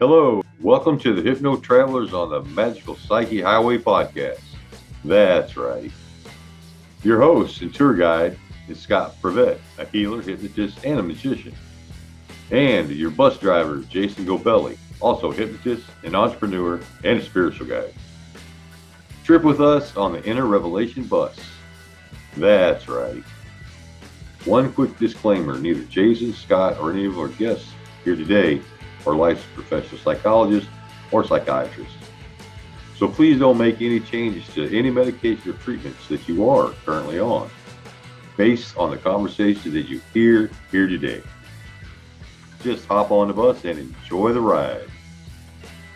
Hello, welcome to the Hypno Travelers on the Magical Psyche Highway podcast. That's right. Your host and tour guide is Scott Prevette, a healer, hypnotist, and a magician. And your bus driver is Jason Gobelli, also a hypnotist, an entrepreneur, and a spiritual guide. Trip with us on the Inner Revelation bus. That's right. One quick disclaimer, neither Jason, Scott, or any of our guests here today are licensed professional psychologists or psychiatrists. So please don't make any changes to any medication or treatments that you are currently on, based on the conversation that you hear here today. Just hop on the bus and enjoy the ride.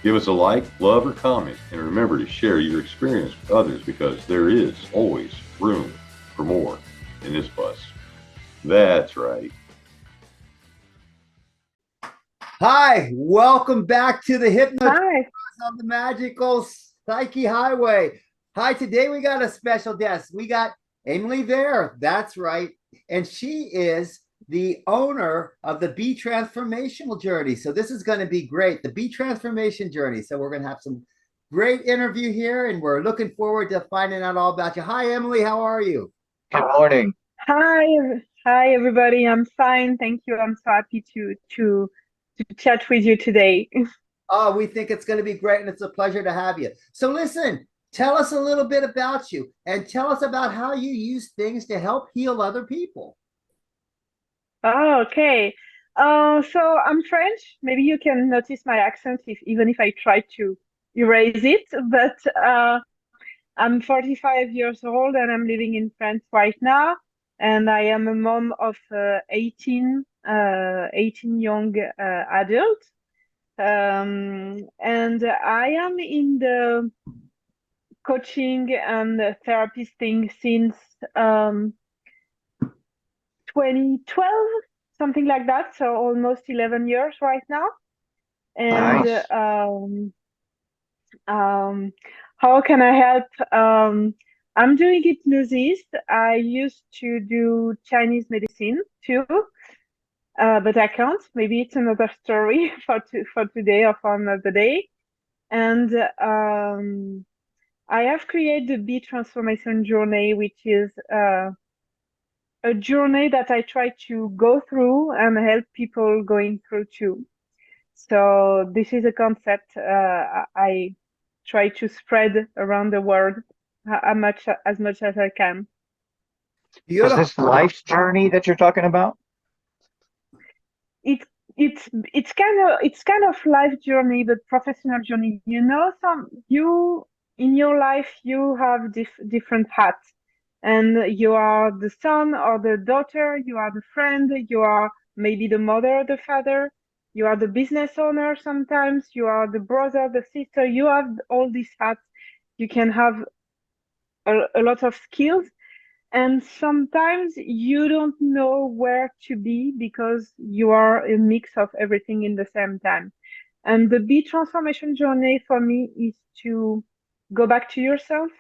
Give us a like, love, or comment, and remember to share your experience with others because there is always room for more in this bus. That's right. Hi, welcome back to the Hypno Hi. on the Magical Psyche Highway. Hi, today we got a special guest. We got Emilie Veyre, that's right. And she is the owner of the Bee Transformational Journey. So this is going to be great, the Bee Transformation Journey. So we're going to have some great interview here, and we're looking forward to finding out all about you. Hi, Emilie, how are you? Good morning. Hi, everybody. I'm fine. Thank you. I'm so happy to chat with you today. Oh, we think it's going to be great, and it's a pleasure to have you. So listen, tell us a little bit about you, and tell us about how you use things to help heal other people. Oh, okay. So I'm French. Maybe you can notice my accent even if I try to erase it. But I'm 45 years old and I'm living in France right now. And I am a mom of 18 young adults. And I am in the coaching and therapist thing since 2012, something like that. So almost 11 years right now. And Nice. How can I help? I'm doing hypnosis. I used to do Chinese medicine too, but I can't. Maybe it's another story for today or for another day. And I have created the Bee Transformation Journey, which is a journey that I try to go through and help people going through too. So this is a concept I try to spread around the world as much as I can. Is Beautiful. this life's journey that you're talking about? It's kind of life journey, but professional journey. You know, you in your life you have different hats, and you are the son or the daughter, you are the friend, you are maybe the mother or the father, you are the business owner sometimes, you are the brother, the sister, you have all these hats. You can have a lot of skills, and sometimes you don't know where to be because you are a mix of everything in the same time. And the Bee Transformation Journey for me is to go back to yourself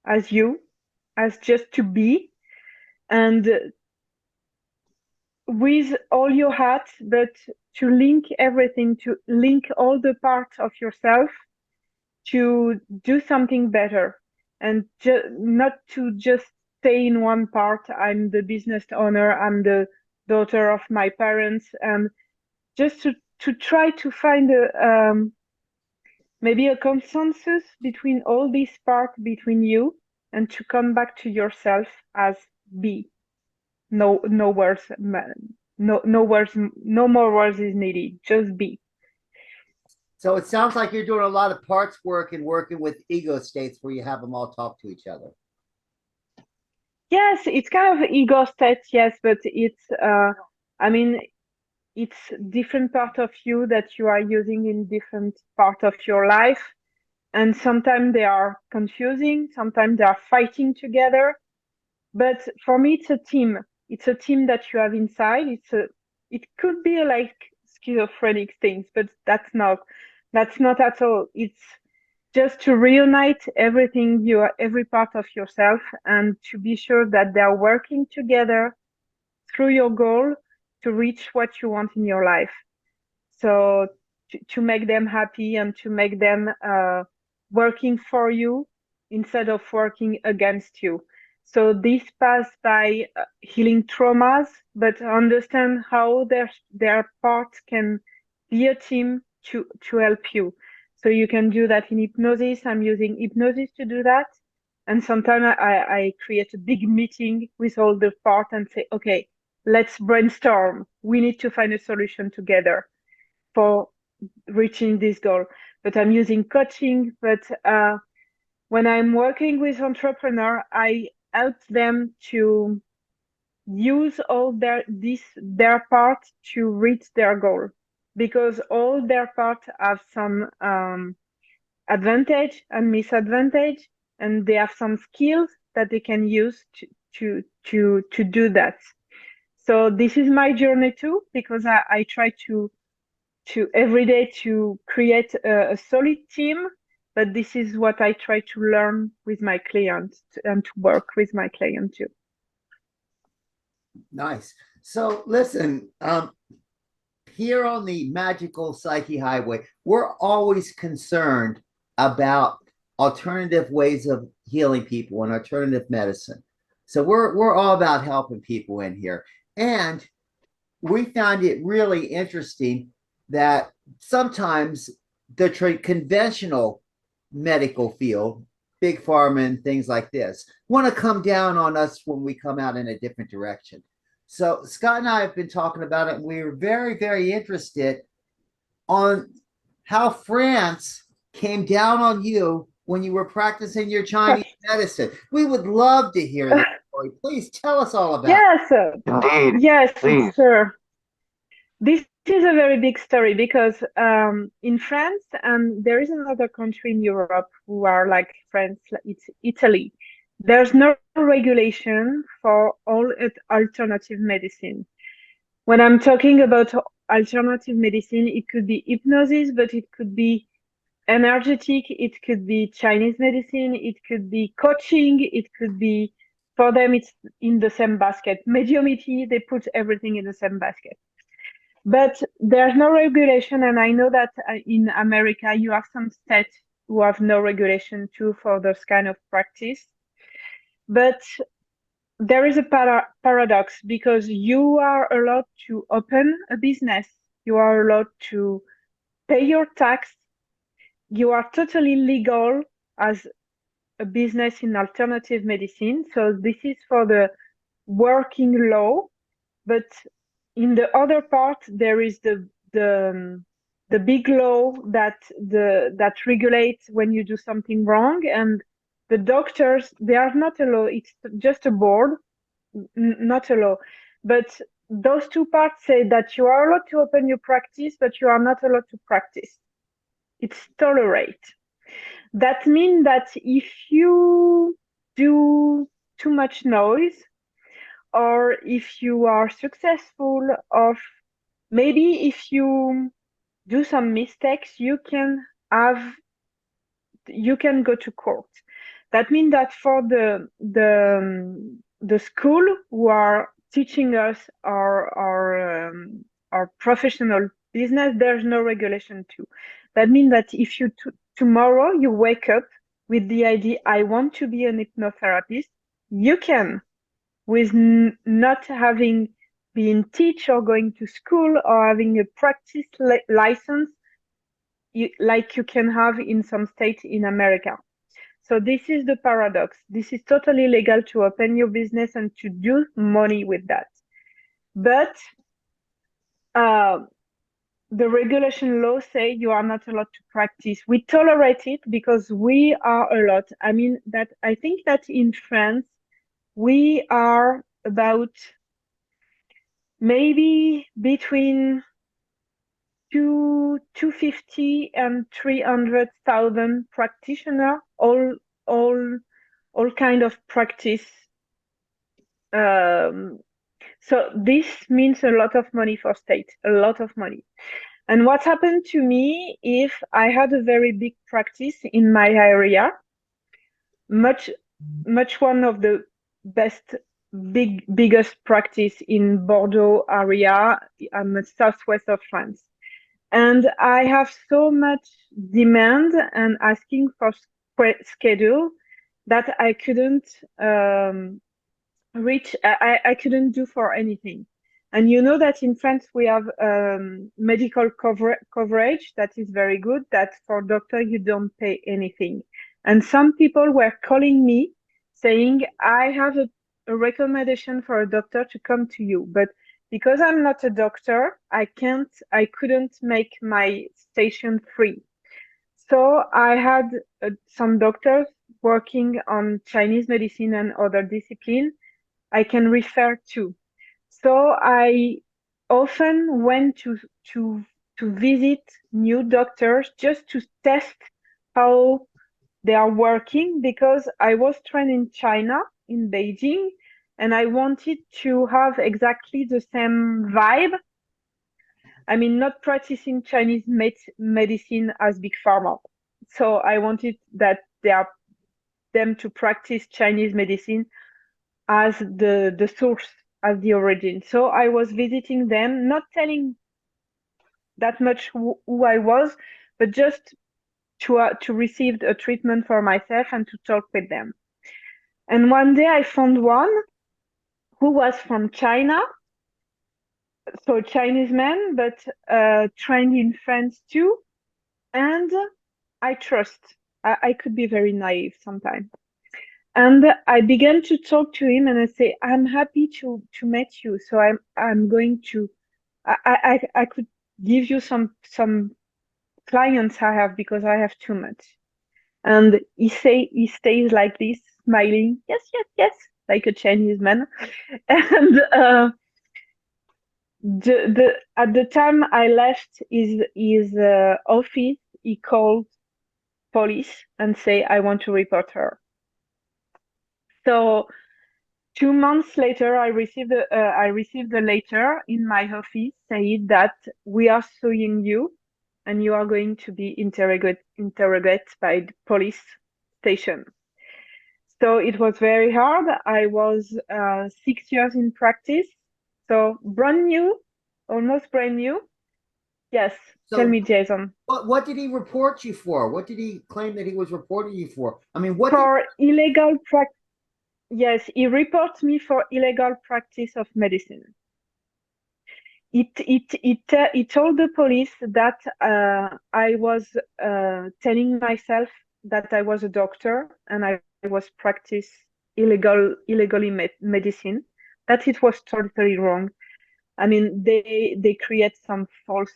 as you, as just to be, and with all your hats, but to link everything, to link all the parts of yourself to do something better, and not to just stay in one part. I'm the business owner, I'm the daughter of my parents, and just to try to find maybe a consensus between all these parts between you, and to come back to yourself as be. No words, no words, no more words is needed. Just be. So it sounds like you're doing a lot of parts work and working with ego states where you have them all talk to each other. Yes, it's kind of ego state, yes, but it's I mean, it's different part of you that you are using in different part of your life, and sometimes they are confusing, sometimes they are fighting together. But for me, it's a team. It's a team that you have inside. It could be like schizophrenic things, but that's not at all. It's just to reunite everything, every part of yourself, and to be sure that they're working together through your goal to reach what you want in your life. So to make them happy and to make them working for you instead of working against you. So this pass by healing traumas, but understand how their parts can be a team to help you. So you can do that in hypnosis. I'm using hypnosis to do that. And sometimes I create a big meeting with all the parts and say, okay, let's brainstorm. We need to find a solution together for reaching this goal. But I'm using coaching. But when I'm working with entrepreneurs, I help them to use all their part to reach their goal, because all their part have some advantage and disadvantage, and they have some skills that they can use to do that. So this is my journey too, because I try to every day to create a solid team, but this is what I try to learn with my clients and to work with my client too. Nice. So listen, here on the Magical Psyche Highway, we're always concerned about alternative ways of healing people and alternative medicine. So we're all about helping people in here. And we found it really interesting that sometimes the conventional medical field, big pharma and things like this, want to come down on us when we come out in a different direction. So Scott and I have been talking about it, and we were very, very interested on how France came down on you when you were practicing your Chinese medicine. We would love to hear this story. Please tell us all about it. Indeed. Yes, Please. sure. This is a very big story because in France, and there is another country in Europe who are like France, it's Italy. There's no regulation for all alternative medicine. When I'm talking about alternative medicine, it could be hypnosis, but it could be energetic, it could be Chinese medicine, it could be coaching, it could be, for them, it's in the same basket. Mediumity, they put everything in the same basket. But there's no regulation, and I know that in America, you have some states who have no regulation too for those kind of practice. But there is a paradox, because you are allowed to open a business, you are allowed to pay your tax, you are totally legal as a business in alternative medicine. So this is for the working law, but in the other part there is the big law that regulates when you do something wrong, and the doctors, they are not a law, it's just a board, not a law. But those two parts say that you are allowed to open your practice, but you are not allowed to practice. It's tolerate. That means that if you do too much noise, or if you are successful, or maybe if you do some mistakes, you can go to court. That means that for the school who are teaching us our professional business, there's no regulation too. That means that if you tomorrow you wake up with the idea, I want to be an hypnotherapist, you can, with not having been teach or going to school or having a practice license, like you can have in some states in America. So this is the paradox. This is totally legal to open your business and to do money with that. But the regulation law say you are not allowed to practice. We tolerate it because we are allowed. I mean, that I think that in France, we are about maybe between 250 and 300,000 practitioners, all kind of practice. So this means a lot of money for state, a lot of money. And what happened to me, if I had a very big practice in my area, much one of the biggest practice in Bordeaux area, southwest of France. And I have so much demand and asking for schedule that I couldn't reach. I couldn't do for anything. And you know that in France we have medical coverage that is very good. That for doctor you don't pay anything. And some people were calling me saying, I have a recommendation for a doctor to come to you, but because I'm not a doctor, I couldn't make my station free. So I had some doctors working on Chinese medicine and other discipline I can refer to. So I often went to to visit new doctors just to test how they are working, because I was trained in China, in Beijing, and I wanted to have exactly the same vibe. I mean, not practicing Chinese medicine as big pharma. So I wanted that them to practice Chinese medicine as the source, as the origin. So I was visiting them, not telling that much who I was, but just to receive a treatment for myself and to talk with them. And one day I found one who was from China, so Chinese man, but trained in France too. And I trust. I could be very naive sometimes. And I began to talk to him, and I say, I'm happy to meet you. So I'm going to I could give you some clients I have, because I have too much. And he stays like this, smiling, yes, yes, yes, like a Chinese man. And the at the time I left his office, he called police and say, I want to report her. So 2 months later, I received a letter in my office saying that we are suing you, and you are going to be interrogated by the police station. So it was very hard. I was 6 years in practice, so brand new, almost brand new. Yes, tell So me, Jason. what did he report you for? What did he claim that he was reporting you for? I mean, what did For illegal practice. Yes, he reports me for illegal practice of medicine. He told the police that I was telling myself that I was a doctor and I was practice illegally medicine. That it was totally wrong. I mean, they create some false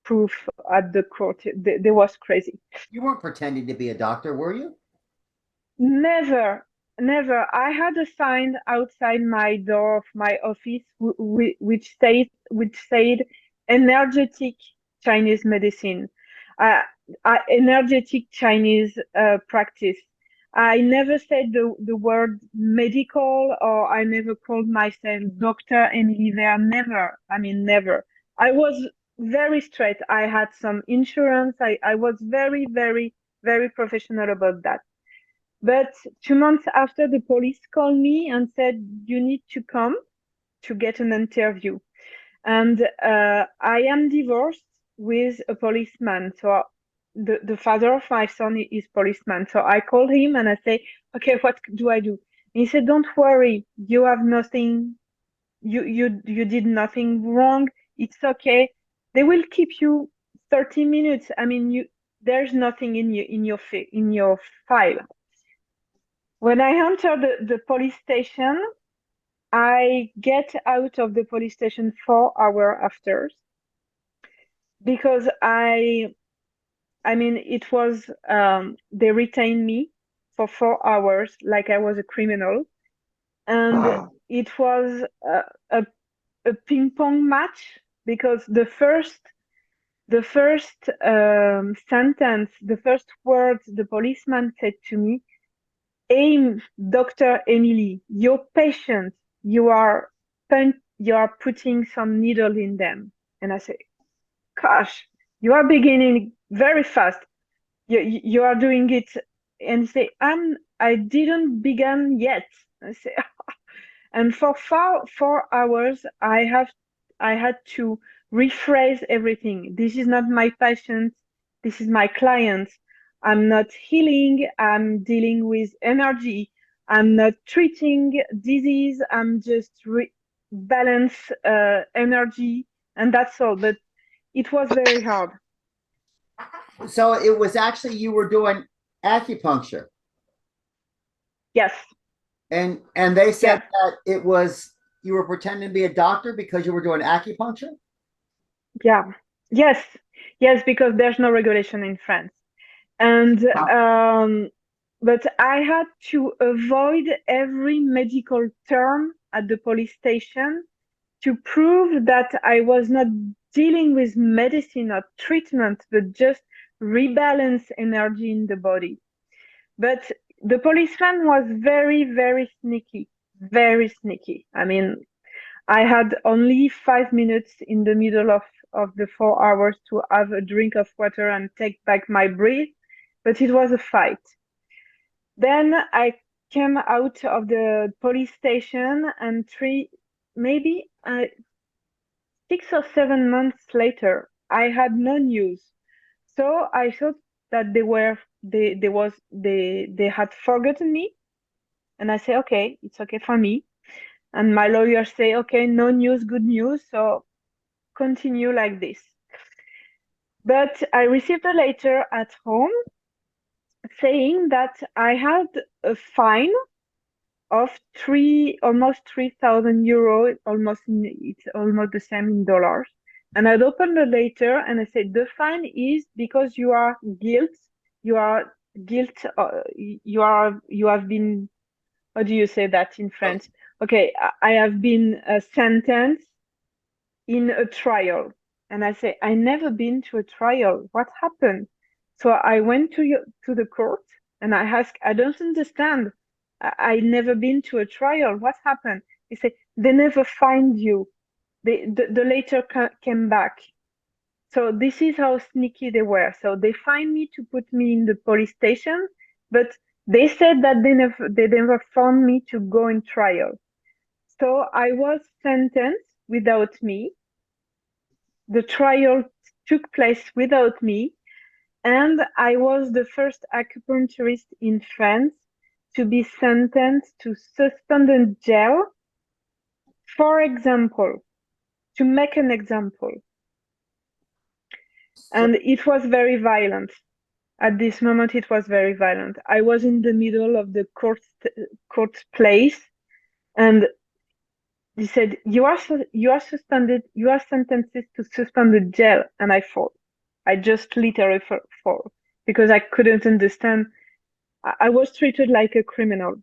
proof at the court. They was crazy. you weren't pretending to be a doctor, were you? Never, never. I had a sign outside my door of my office which said energetic Chinese medicine, uh, energetic Chinese practice. I never said the word medical, or I never called myself Dr. Emilie Veyre. Never. I mean, never. I was very straight. I had some insurance. I was very, very, very professional about that. But 2 months after, the police called me and said, you need to come to get an interview. And I am divorced with a policeman. So the father of my son is policeman. So I called him and I say, okay, what do I do? And he said, don't worry, you have nothing, you did nothing wrong. It's okay. They will keep you 30 minutes. I mean, there's nothing in your file. When I enter the police station, I get out of the police station 4 hours after, because I mean, it was they retained me for 4 hours like I was a criminal, and it was a ping pong match, because the first sentence, the first words the policeman said to me, Dr. Emilie, your patient, you are putting some needle in them. And I say, gosh, you are beginning very fast. You are doing it. And say, I didn't begin yet. I say, and for 4 hours, I had to rephrase everything. This is not my patient. This is my client. I'm not healing. I'm dealing with energy. I'm not treating disease. I'm just balance energy, and that's all. But it was very hard. So it was actually you were doing acupuncture. Yes. And they said Yeah. that it was you were pretending to be a doctor because you were doing acupuncture? Yeah. Yes. Yes, because there's no regulation in France. And but I had to avoid every medical term at the police station to prove that I was not dealing with medicine or treatment, but just rebalance energy in the body. But the policeman was very, very sneaky, very sneaky. I mean, I had only 5 minutes in the middle of the 4 hours to have a drink of water and take back my breath, but it was a fight. Then I came out of the police station, and maybe 6 or 7 months later, I had no news. So I thought that they had forgotten me, and I say, okay, it's okay for me. And my lawyer say, okay, no news, good news. So continue like this. But I received a letter at home saying that I had a fine of almost 3,000 euro, it's almost the same in dollars. And I'd opened the letter and I said, the fine is because you are guilt, you are guilt, you have been, how do you say that in French? Okay, I have been sentenced in a trial. And I say, I never been to a trial. What happened? So I went to the court and I asked, I don't understand. I never been to a trial. What happened? He said, they never find you. The letter came back. So this is how sneaky they were. So they find me to put me in the police station, but they said that they never found me to go in trial. So I was sentenced without me. The trial took place without me, and I was the first acupuncturist in France to be sentenced to suspended jail. For example, to make an example. And it was very violent. At this moment, it was very violent. I was in the middle of the court place, and he said, you are suspended, you are sentenced to suspended jail. And I fought. I just literally fought because I couldn't understand. I was treated like a criminal.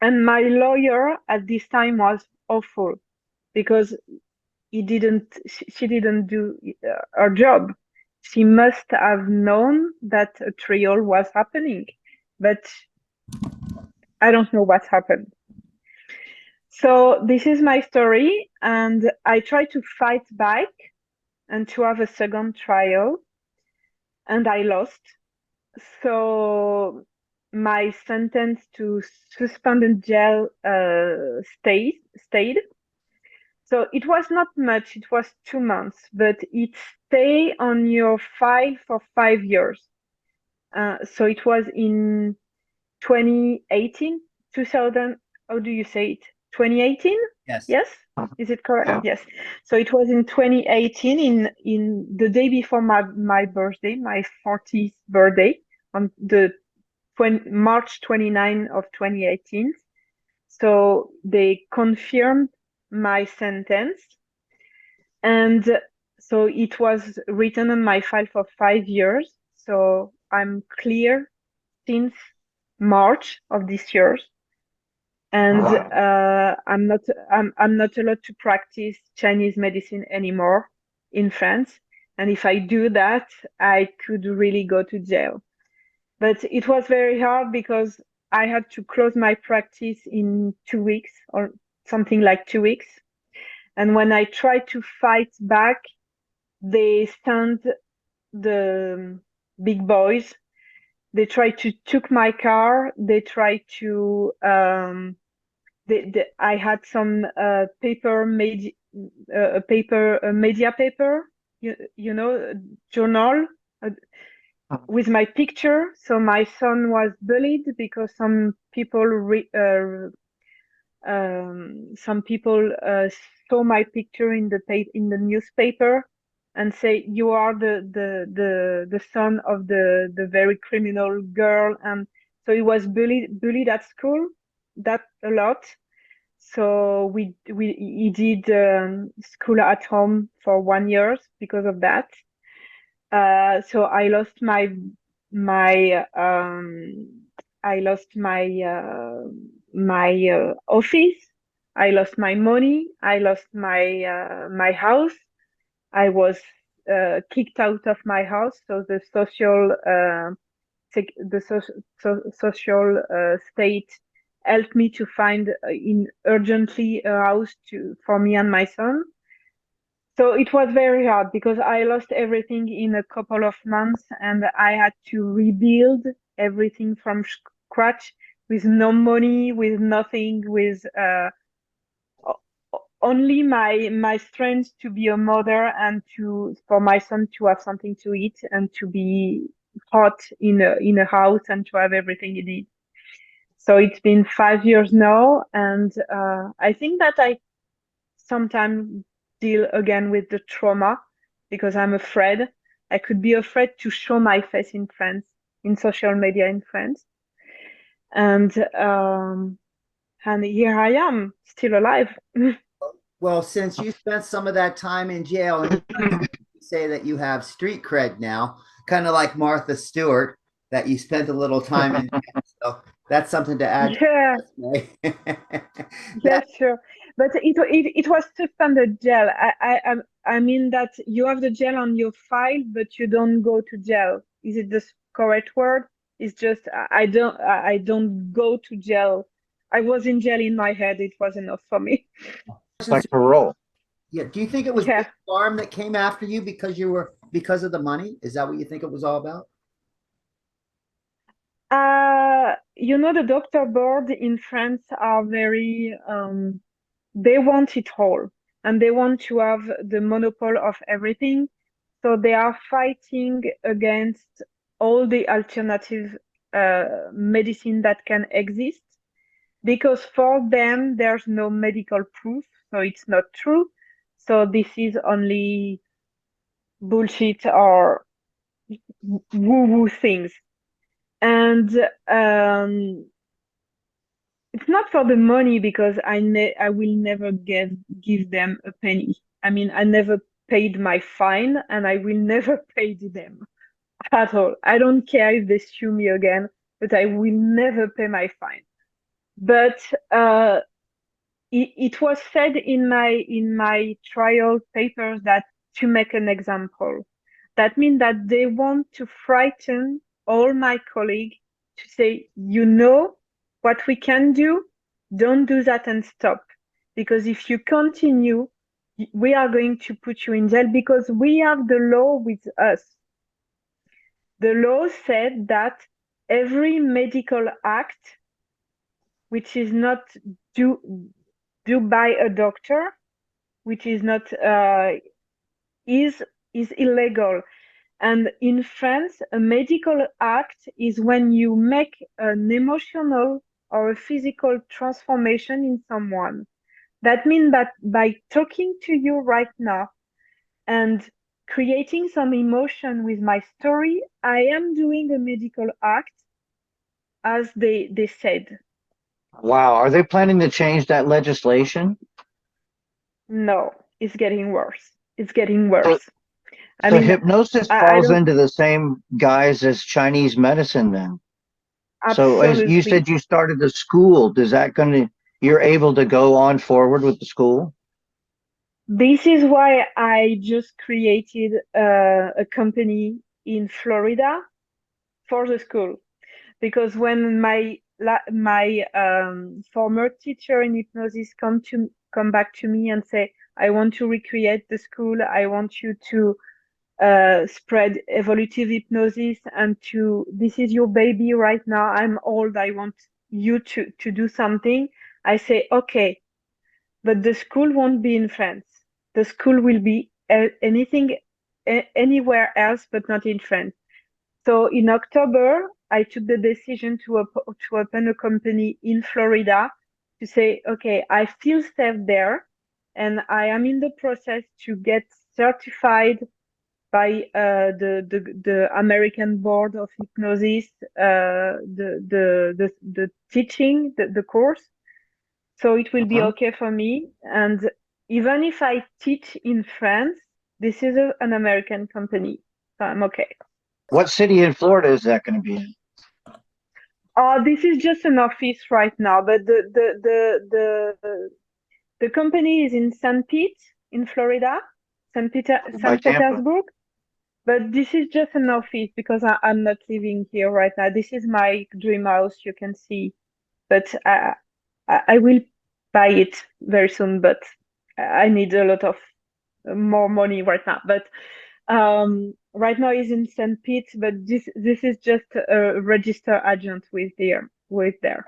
And my lawyer at this time was awful because she didn't do her job. She must have known that a trial was happening, but I don't know what happened. So this is my story, and I tried to fight back and to have a second trial, and I lost. So my sentence to suspended jail stayed. So it was not much, it was 2 months, but it stayed on your file for 5 years. So it was in 2018, 2000, how do you say it? 2018? Yes. Yes? Is it correct? Yeah. Yes. So it was in 2018, in the day before my birthday, my 40th birthday, on the March 29 of 2018. So they confirmed my sentence, and so it was written on my file for 5 years. So I'm clear since March of this year, and I'm not allowed to practice Chinese medicine anymore in France. And if I do that, I could really go to jail. But it was very hard because I had to close my practice in 2 weeks or something like 2 weeks. And when I tried to fight back, they sent the big boys. They tried to took my car. They tried to. I had some paper a paper, a media paper, you know, a journal with my picture. So my son was bullied because some people saw my picture in the newspaper and say you are the son of the very criminal girl, and so he was bullied at school that a lot. So he did school at home for 1 year because of that. So I lost my I lost my office. I lost my money. I lost my house. I was kicked out of my house. So the social state helped me to find in urgently a house for me and my son. So it was very hard because I lost everything in a couple of months, and I had to rebuild everything from scratch with no money, with nothing, with only my strength to be a mother and for my son to have something to eat and to be hot in a house and to have everything he needs. So it's been 5 years now, and I think that I sometimes deal again with the trauma because I'm afraid. I could be afraid to show my face in France, in social media in France. And here I am, still alive. Well, since you spent some of that time in jail, and you say that you have street cred now, kind of like Martha Stewart, that you spent a little time in jail. So that's something to add. Yeah. Yeah, sure. But it was suspended jail. I mean that you have the jail on your file, but you don't go to jail. Is it the correct word? It's just I don't go to jail. I was in jail in my head. It was enough for me. It's like parole. Yeah. Do you think it was Big Farm that came after you because of the money? Is that what you think it was all about? You know, the doctor board in France are very they want it all, and they want to have the monopoly of everything. So they are fighting against all the alternative medicine that can exist, because for them there's no medical proof, so it's not true. So this is only bullshit or woo-woo things. And it's not for the money, because I will never give them a penny. I mean, I never paid my fine, and I will never pay them at all. I don't care if they sue me again, but I will never pay my fine. But it was said in my trial papers that to make an example. That means that they want to frighten all my colleagues to say, you know what we can do? Don't do that and stop. Because if you continue, we are going to put you in jail, because we have the law with us. The law said that every medical act which is not due by a doctor, which is not is illegal. And in France, a medical act is when you make an emotional or a physical transformation in someone. That means that by talking to you right now and creating some emotion with my story, I am doing a medical act, as they said. Wow. Are they planning to change that legislation? No, it's getting worse. It's getting worse. So hypnosis falls into the same guise as Chinese medicine then? Absolutely. So as you said, you started a school. You're able to go on forward with the school? This is why I just created a company in Florida for the school. Because when my former teacher in hypnosis come back to me and say, I want to recreate the school, I want you to spread evolutive hypnosis, and this is your baby right now, I'm old, I want you to do something. I say, okay, but the school won't be in France. the school will be anywhere else, but not in France. So in October, I took the decision to open a company in Florida to say, okay, I feel safe there, and I am in the process to get certified by the American Board of Hypnosis, the teaching, the course. So it will be okay for me. And even if I teach in France, this is an American company, so I'm okay. What city in Florida is that going to be in? This is just an office right now, but the company is in St. Pete in Florida, St. Petersburg. But this is just an office because I'm not living here right now. This is my dream house, you can see. But I will buy it very soon, but I need a lot of more money right now. But right now is in St. Pete, but this is just a registered agent with there.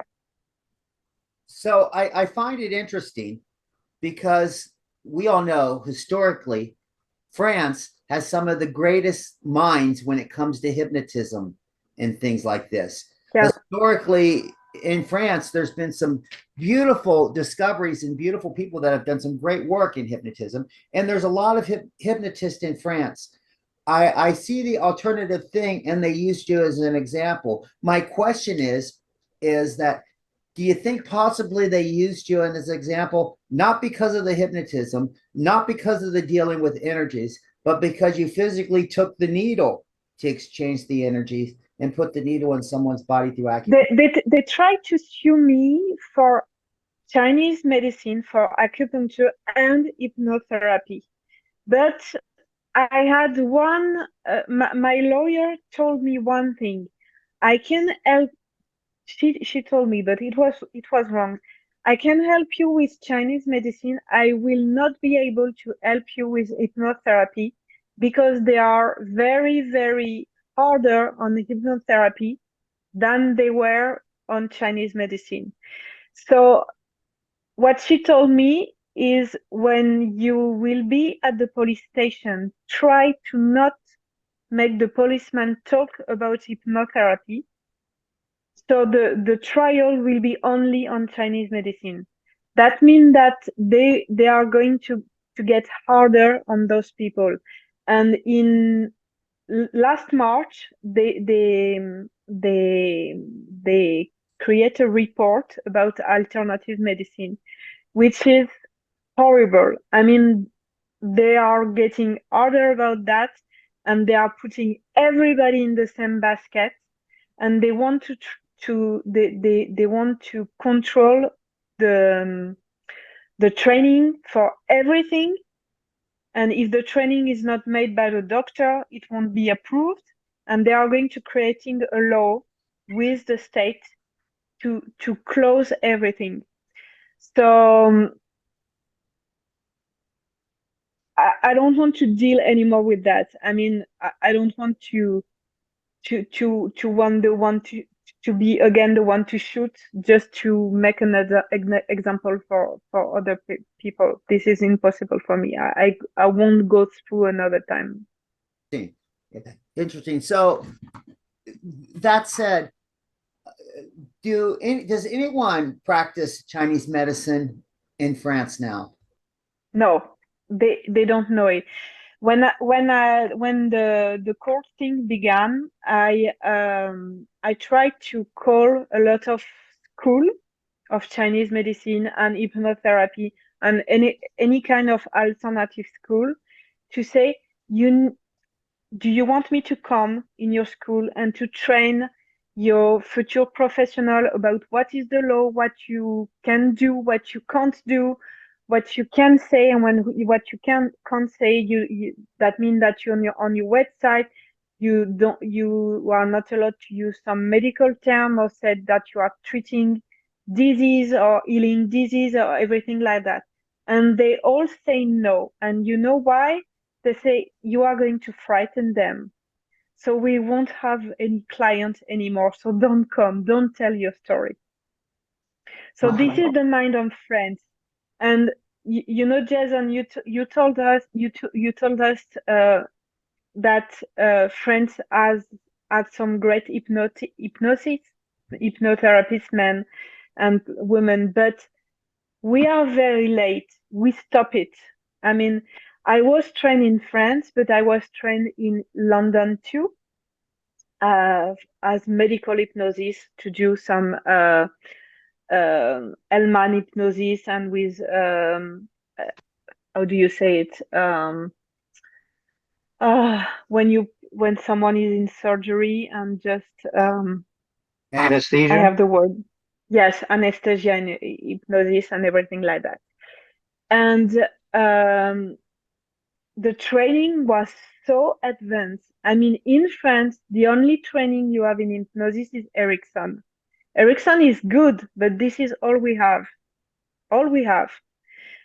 So I find it interesting because we all know historically France has some of the greatest minds when it comes to hypnotism and things like this. Yeah. Historically, in France, there's been some beautiful discoveries and beautiful people that have done some great work in hypnotism. And there's a lot of hypnotists in France. I see the alternative thing, and they used you as an example. My question is that do you think possibly they used you as an example, not because of the hypnotism, not because of the dealing with energies, but because you physically took the needle to exchange the energies and put the needle in someone's body through acupuncture? They tried to sue me for Chinese medicine, for acupuncture and hypnotherapy. But I had one, my lawyer told me one thing. I can help, she told me, but it was wrong. I can help you with Chinese medicine. I will not be able to help you with hypnotherapy because they are very, very harder on hypnotherapy than they were on Chinese medicine. So what she told me is when you will be at the police station, try to not make the policeman talk about hypnotherapy. So the trial will be only on Chinese medicine. That means that they are going to get harder on those people. And in last March, they create a report about alternative medicine, which is horrible. I mean, they are getting harder about that, and they are putting everybody in the same basket, and they want they want to control the training for everything. And if the training is not made by the doctor, it won't be approved. And they are going to creating a law with the state to close everything. So I don't want to deal anymore with that. I mean, I don't want to be again the one to shoot just to make another example for other people. This is impossible for me. I won't go through another time. Interesting. So that said, does anyone practice Chinese medicine in France now? No, they don't know it. When the court thing began, I tried to call a lot of school of Chinese medicine and hypnotherapy and any kind of alternative school to say, do you want me to come in your school and to train your future professional about what is the law, what you can do, what you can't do, what you can say, and what you can't say. That means that you on your website you are not allowed to use some medical term or said that you are treating disease or healing disease or everything like that. And they all say no. And you know why? They say you are going to frighten them. So we won't have any clients anymore. So don't come, don't tell your story. So this is the mind of France. And you know, Jason, you told us that France has had some great hypnotherapists, men and women, but we are very late. We stop it. I mean, I was trained in France, but I was trained in London too, as medical hypnosis to do some Hellman hypnosis and with how do you say it? When someone is in surgery and just I Anesthesia? have the word. Yes, anesthesia and hypnosis and everything like that. And the training was so advanced. I mean, in France, the only training you have in hypnosis is Erickson. Erickson is good, but this is all we have. All we have.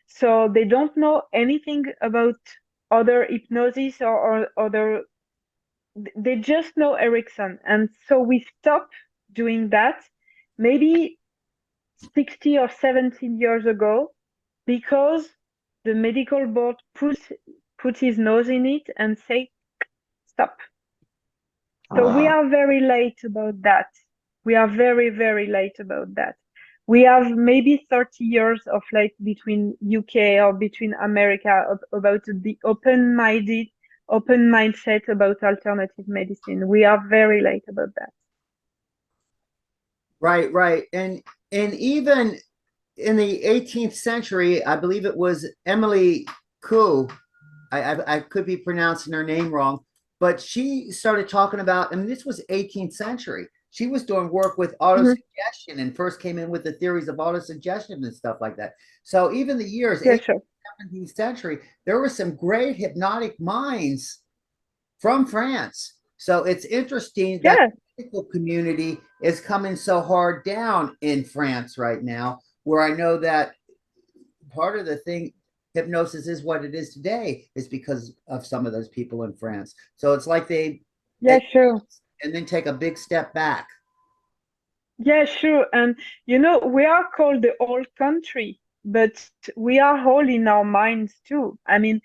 So they don't know anything about other hypnosis or other. They just know Erickson. And so we stopped doing that maybe 60 or 17 years ago because the medical board put his nose in it and say, stop. So we are very late about that. We are very, very late about that. We have maybe 30 years of late between UK or between America about the open mindset about alternative medicine. We are very late about that. Right. And even in the 18th century, I believe it was Emilie Veyre. I could be pronouncing her name wrong, but she started talking about, and this was 18th century. She was doing work with autosuggestion and first came in with the theories of autosuggestion and stuff like that. So even the years 18th, 17th century, there were some great hypnotic minds from France. So it's interesting that the medical community is coming so hard down in France right now, where I know that part of the thing, hypnosis is what it is today, is because of some of those people in France. So it's like they and then take a big step back. Yeah, sure. And you know, we are called the old country, but we are all in our minds too. I mean,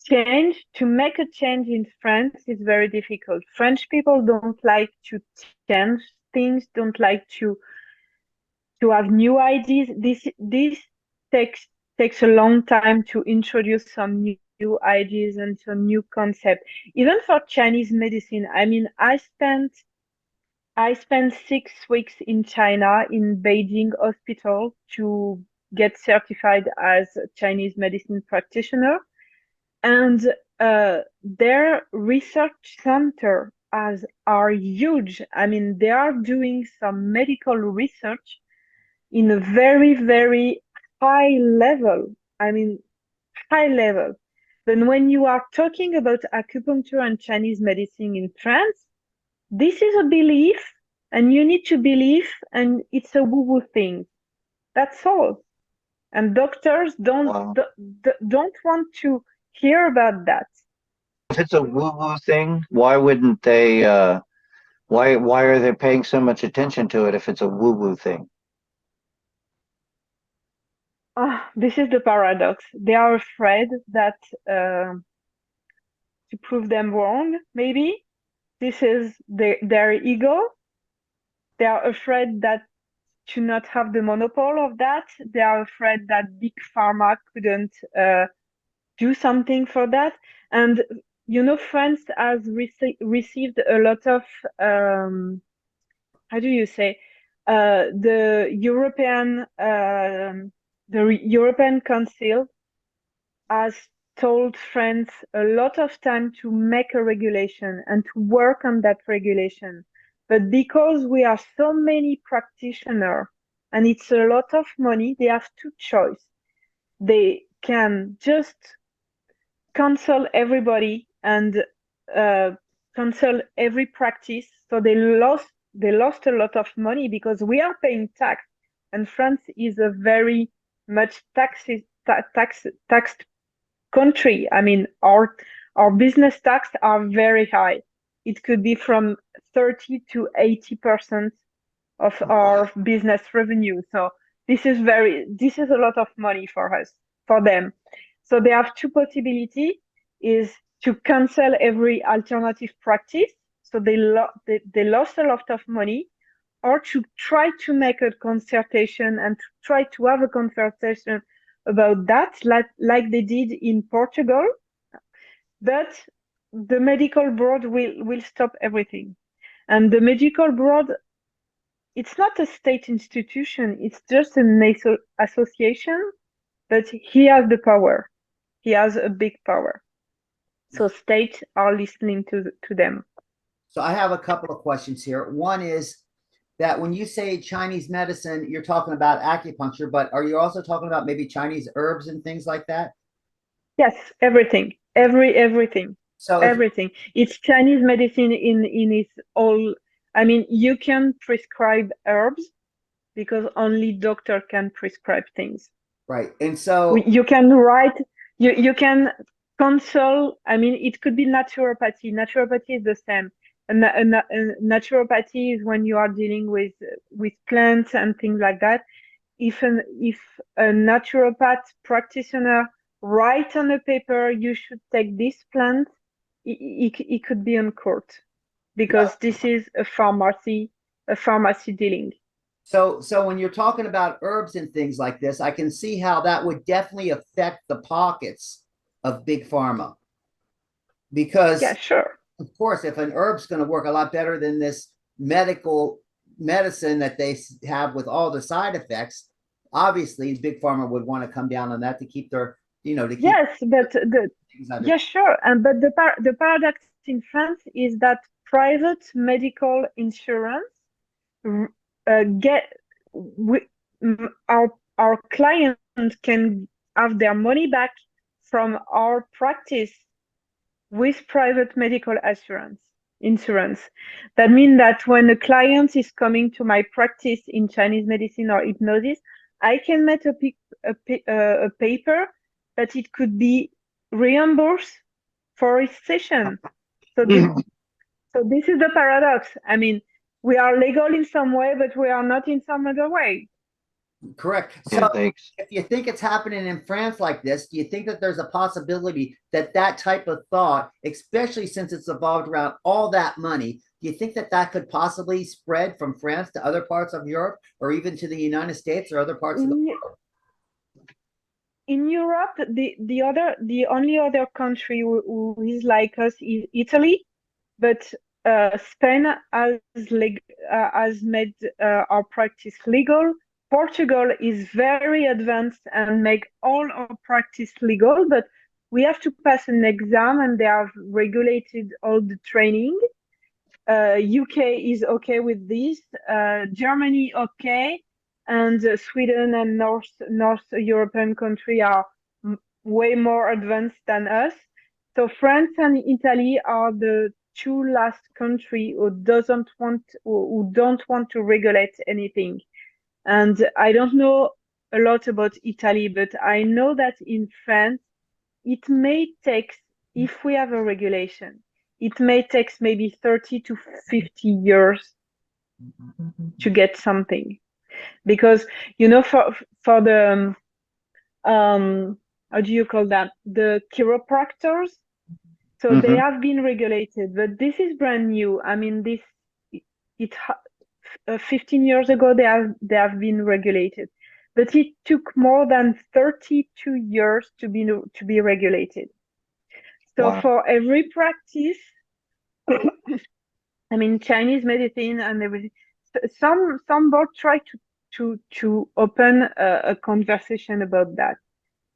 to make a change in France is very difficult. French people don't like to change things, don't like to have new ideas. This takes a long time to introduce some new ideas and some new concept. Even for Chinese medicine, I mean, I spent 6 weeks in China in Beijing hospital to get certified as a Chinese medicine practitioner. And their research center are huge. I mean, they are doing some medical research in a very, very high level. I mean, high level. Then when you are talking about acupuncture and Chinese medicine in France, this is a belief and you need to believe, and it's a woo-woo thing. That's all. And doctors don't want to hear about that. If it's a woo-woo thing, why wouldn't they why are they paying so much attention to it if it's a woo-woo thing? This is the paradox. They are afraid that to prove them wrong, maybe. This is their ego. They are afraid that to not have the monopoly of that. They are afraid that big pharma couldn't do something for that. And you know, France has received a lot of how do you say the European Council has told France a lot of time to make a regulation and to work on that regulation. But because we are so many practitioners and it's a lot of money, they have two choices. They can just cancel everybody and cancel every practice. So they lost a lot of money because we are paying tax, and France is a very much taxed country. I mean, our business tax are very high. It could be from 30 to 80% of our business revenue. So this is a lot of money for us, for them. So they have two possibilities: is to cancel every alternative practice, so they lost a lot of money, or to try to make a consultation and to try to have a conversation about that, like they did in Portugal. But the medical board will stop everything. And the medical board, it's not a state institution, it's just an association, but he has the power. He has a big power. So states are listening to them. So I have a couple of questions here. One is that when you say Chinese medicine, you're talking about acupuncture, but are you also talking about maybe Chinese herbs and things like that? Yes, everything. Everything. So everything. It's Chinese medicine in its all. I mean, you can prescribe herbs because only doctor can prescribe things. Right. And so you can write, you can consult. I mean, it could be naturopathy. Naturopathy is the same. And naturopathy is when you are dealing with plants and things like that. If a naturopath practitioner write on a paper, you should take this plant, it could be on court, because this is a pharmacy dealing. So when you're talking about herbs and things like this, I can see how that would definitely affect the pockets of big pharma. Because yeah, sure. Of course, if an herb's going to work a lot better than this medical medicine that they have with all the side effects, obviously big pharma would want to come down on that to keep their, to keep. Yes, but yeah, sure. And but the paradox in France is that private medical insurance our client can have their money back from our practice with private medical insurance. That means that when a client is coming to my practice in Chinese medicine or hypnosis, I can make a paper that it could be reimbursed for each session. So this is the paradox. I mean, we are legal in some way, but we are not in some other way. Correct. So if you think it's happening in France like this, do you think that there's a possibility that type of thought, especially since it's evolved around all that money, do you think that could possibly spread from France to other parts of Europe or even to the United States or other parts of the world? In Europe, the only other country who is like us is Italy, but Spain has made our practice legal. Portugal is very advanced and make all our practice legal, but we have to pass an exam and they have regulated all the training. UK is okay with this, Germany okay, and Sweden and North European country are way more advanced than us. So France and Italy are the two last country who don't want to regulate anything. And I don't know a lot about Italy, but I know that in France, it may take, if we have a regulation, it may take maybe 30 to 50 years to get something. Because, for the, how do you call that? The chiropractors. So they have been regulated, but this is brand new. I mean, 15 years ago, they have been regulated, but it took more than 32 years to be regulated. So wow. For every practice, I mean, Chinese medicine and everything, some board try to open a conversation about that,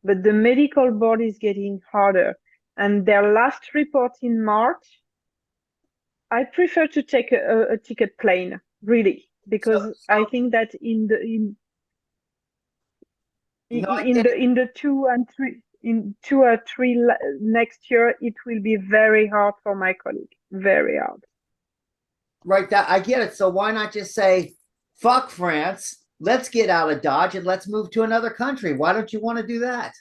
but the medical board is getting harder. And their last report in March, I prefer to take a ticket plane. Really, because I think that in the 2 or 3 next year, it will be very hard for my colleague. Very hard. Right, that I get it. So why not just say, fuck France, let's get out of Dodge and let's move to another country? Why don't you want to do that?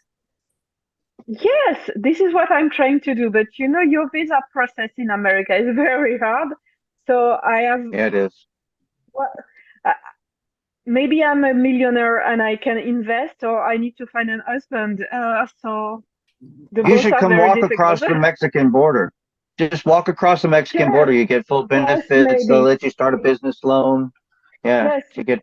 Yes, this is what I'm trying to do. But your visa process in America is very hard. So I have. Yeah, it is. Well, maybe I'm a millionaire and I can invest, or I need to find an husband. So the You both should are come very walk difficult. across the Mexican border. Just walk across the Mexican Yes, border. You get full yes, benefits. They'll maybe. let you start a business loan. Yeah, Yes. you get.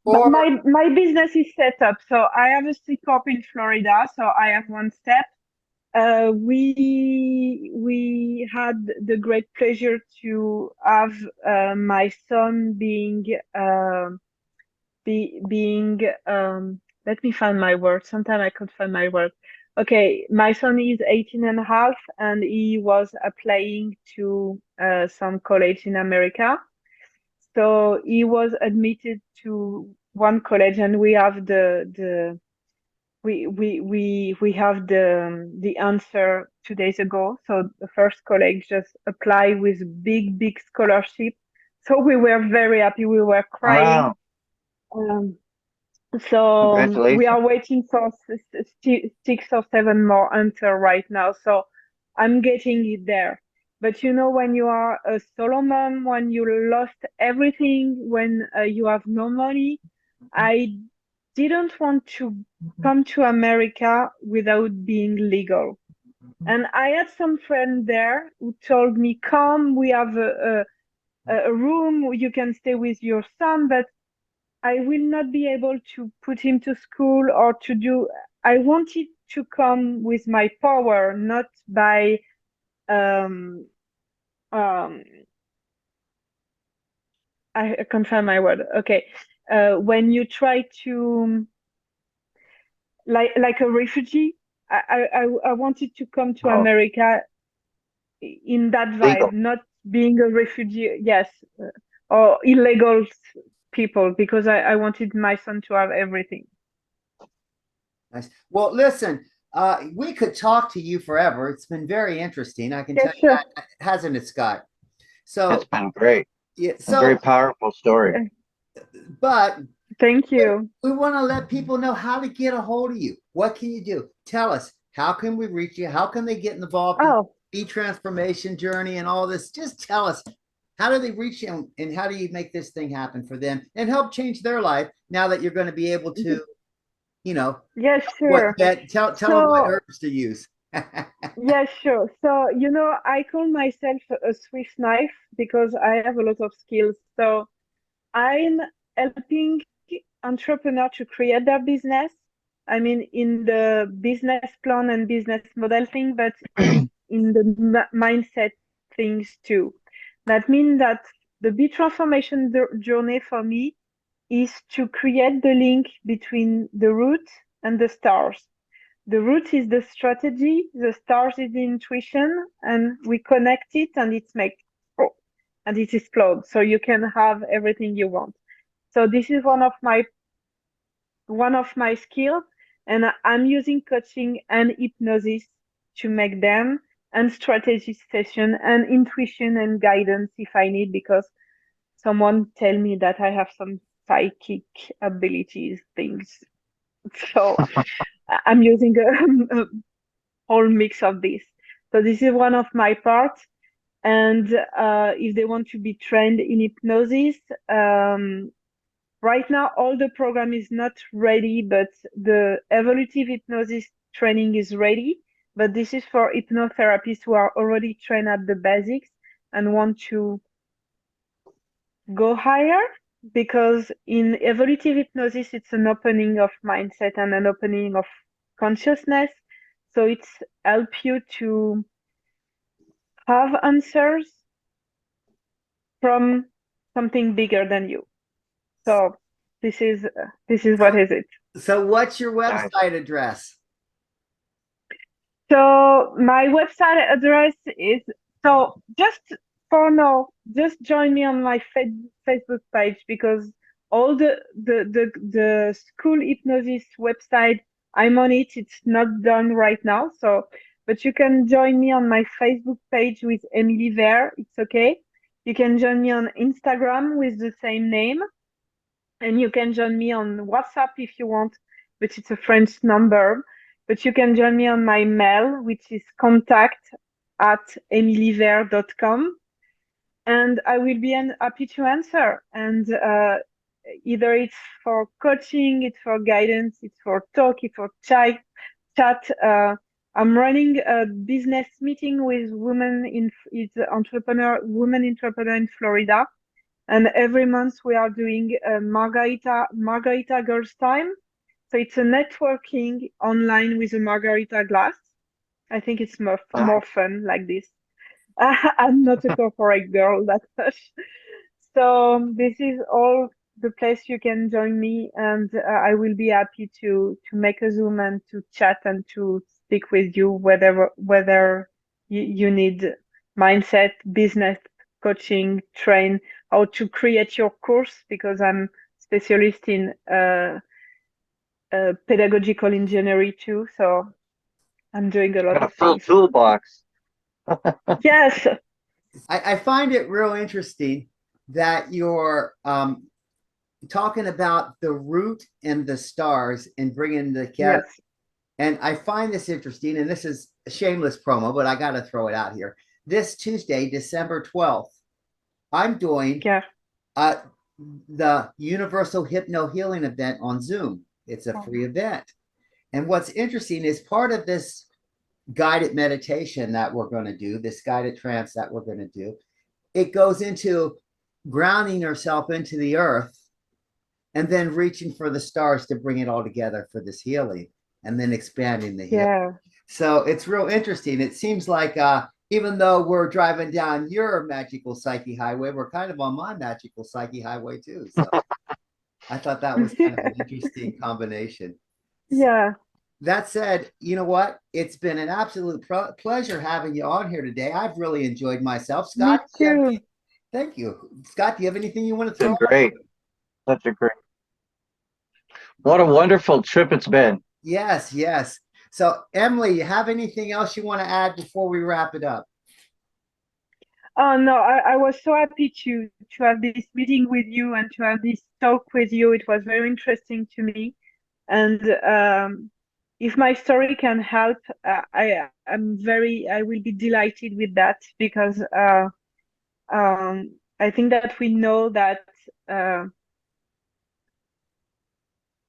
But Or my business is set up. So I have a C corp in Florida. So I have one step. We had the great pleasure to have my son being let me find my word. Sometimes I can't find my word. Okay, my son is 18 and a half, and he was applying to some college in America. So he was admitted to one college, and we have we have the answer 2 days ago. So the first college just applied with big scholarship. So we were very happy. We were crying. Wow! Um, so we Congratulations. are waiting for 6 or 7 more answer right now. So I'm getting it there. But you know, when you are a solo mom, when you lost everything, when you have no money, I didn't want to come to America without being legal. And I had some friend there who told me, come, we have a room, you can stay with your son, but I will not be able to put him to school or to do. I wanted to come with my power, not by um um. I can't find my word. Okay, when you try to like a refugee, I wanted to come to Oh, America in that vibe, legal. not being a refugee, yes, or illegal people, because I wanted my son to have everything. nice. Well, listen, we could talk to you forever. It's been very interesting. I can Yes, tell you sure. that, hasn't it, Scott? It's So, been great. yeah, A very so, powerful story. but Thank you. we want to let people know how to get a hold of you. What can you do? Tell us, how can we reach you? How can they get involved in Oh, the transformation journey and all this? Just tell us, how do they reach you and how do you make this thing happen for them and help change their life now that you're going to be able to, you know, yes, what sure. that tell them what So, herbs to use. yes, sure. So, I call myself a Swiss knife because I have a lot of skills. So, I'm helping entrepreneur to create their business. I mean, in the business plan and business model thing, but in the mindset things too. That means that the big transformation journey for me is to create the link between the root and the stars. The root is the strategy, the stars is the intuition, and we connect it and it makes oh, and it explodes. So you can have everything you want. So this is one of my skills, and I'm using coaching and hypnosis to make them, and strategy session and intuition and guidance if I need, because someone tell me that I have some psychic abilities things. So I'm using a whole mix of this. So this is one of my parts. And if they want to be trained in hypnosis, right now all the program is not ready, but the evolutive hypnosis training is ready. But this is for hypnotherapists who are already trained at the basics and want to go higher, because in evolutive hypnosis it's an opening of mindset and an opening of consciousness. So it's help you to have answers from something bigger than you. So this is what so, is it. so what's your Nice. website address? So my website address is, so just for now, just join me on my Facebook page, because all the school hypnosis website, I'm on it. It's not done right now. So, but you can join me on my Facebook page with Emilie Veyre. It's okay. You can join me on Instagram with the same name, and you can join me on WhatsApp if you want, but it's a French number. But you can join me on my mail, which is contact@emilieveyre.com, and I will be happy to answer. And either it's for coaching, it's for guidance, it's for talk, it's for chat. I'm running a business meeting with women women entrepreneur in Florida, and every month we are doing a margarita girls time. So it's a networking online with a margarita glass. I think it's more fun like this. I'm not a corporate girl that much. So this is all the place you can join me, and I will be happy to make a Zoom and to chat and to speak with you whether you need mindset, business coaching, train, how to create your course, because I'm specialist in pedagogical engineering too. So I'm doing a lot Got a of full things. toolbox. Yes. I find it real interesting that you're talking about the root and the stars and bringing the together. Yes. And I find this interesting, and this is a shameless promo, but I got to throw it out here. This Tuesday, December 12th, I'm doing the Universal Hypno Healing event on Zoom. It's a free event. And what's interesting is part of this guided meditation that we're going to do, this guided trance that we're going to do, it goes into grounding yourself into the earth and then reaching for the stars to bring it all together for this healing, and then expanding the healing. Yeah. So it's real interesting. It seems like even though we're driving down your magical psyche highway, we're kind of on my magical psyche highway too. So I thought that was kind of an interesting combination. Yeah. That said, you know what? It's been an absolute pleasure having you on here today. I've really enjoyed myself. Scott, Me too. thank you. Scott, do you have anything you want to throw? Great. Such a great. What a wonderful trip it's been. Yes, yes. So, Emilie, you have anything else you want to add before we wrap it up? Oh no, I was so happy to have this meeting with you and to have this talk with you. It was very interesting to me, and if my story can help, I will be delighted with that, because I think that we know that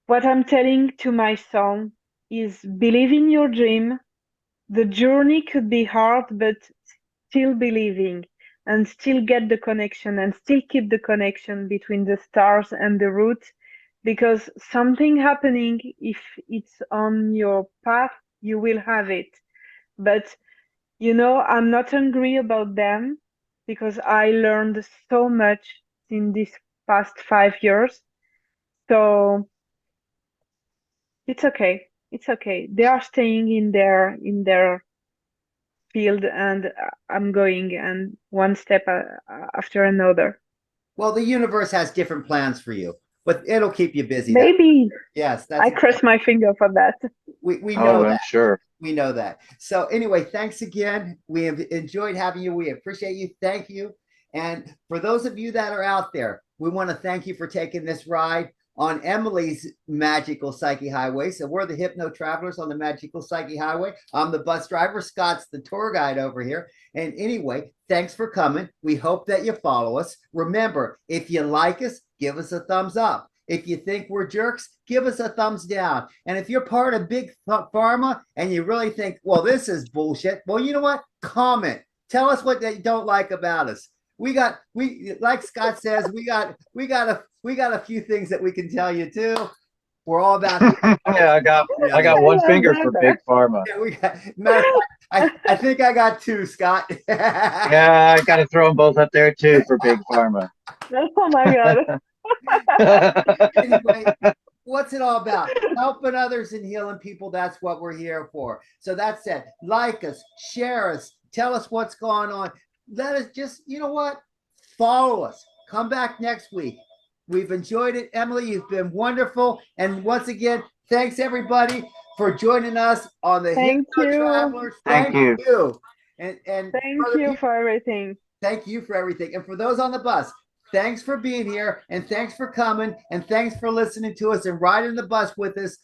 what I'm telling to my son is believe in your dream. The journey could be hard, but still believing and still get the connection and still keep the connection between the stars and the root, because something happening, if it's on your path, you will have it. But I'm not angry about them, because I learned so much in these past 5 years. So it's okay. It's okay. They are staying in their field, and I'm going and one step after another. Well, the universe has different plans for you, but it'll keep you busy. Maybe. Yes, I cross my finger for that. We know that. I'm sure. We know that. So anyway, thanks again. We have enjoyed having you. We appreciate you. Thank you. And for those of you that are out there, we want to thank you for taking this ride on Emilie's Magical Psyche Highway. So we're the Hypno Travelers on the Magical Psyche Highway. I'm the bus driver. Scott's the tour guide over here. And anyway, thanks for coming. We hope that you follow us. Remember, if you like us, give us a thumbs up. If you think we're jerks, give us a thumbs down. And if you're part of Big Pharma and you really think, well, this is bullshit, well, you know what? Comment. Tell us what you don't like about us. We like Scott says, we got a few things that we can tell you too. We're all about yeah, I got one finger for Big Pharma. Yeah, I think I got two, Scott. Yeah, I got to throw them both up there too for Big Pharma. Oh my God. Anyway, what's it all about? Helping others and healing people. That's what we're here for. So that said, like us, share us, tell us what's going on. Let us just, you know what? Follow us. Come back next week. We've enjoyed it. Emilie, you've been wonderful. And once again, thanks everybody for joining us on the Hypno Travelers. Thank you. And thank you for everything. Thank you for everything. And for those on the bus, thanks for being here, and thanks for coming, and thanks for listening to us and riding the bus with us.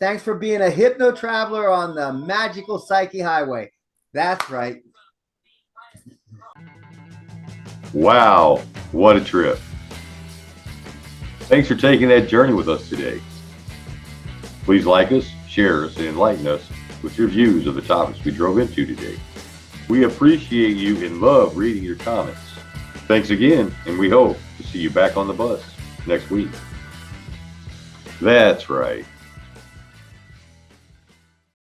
Thanks for being a Hypno Traveler on the Magical Psyche Highway. That's right. Wow, what a trip. Thanks for taking that journey with us today. Please like us, share us, and enlighten us with your views of the topics we drove into today. We appreciate you and love reading your comments. Thanks again, and we hope to see you back on the bus next week. That's right.